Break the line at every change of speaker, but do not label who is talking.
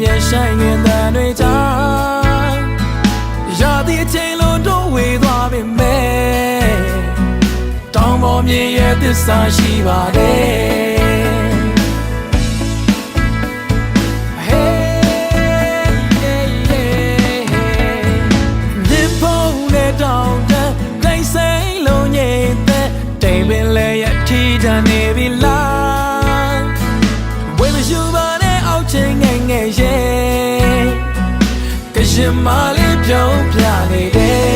ရဲ့ဆိုင်ငင်တန်တွေကြောင့်ရာသီအချိန်လုံးတို့ဝေသွားပေမဲ့တောင်ပေါ်မြေရဲ့သစ္စာရှိပါတယ်နေပြီလားဝေမရှူပါနဲ့အောက်ချင်းငယ်ငယ်ရဲ့ကရှင်မလေးပြုံးပြနေတယ်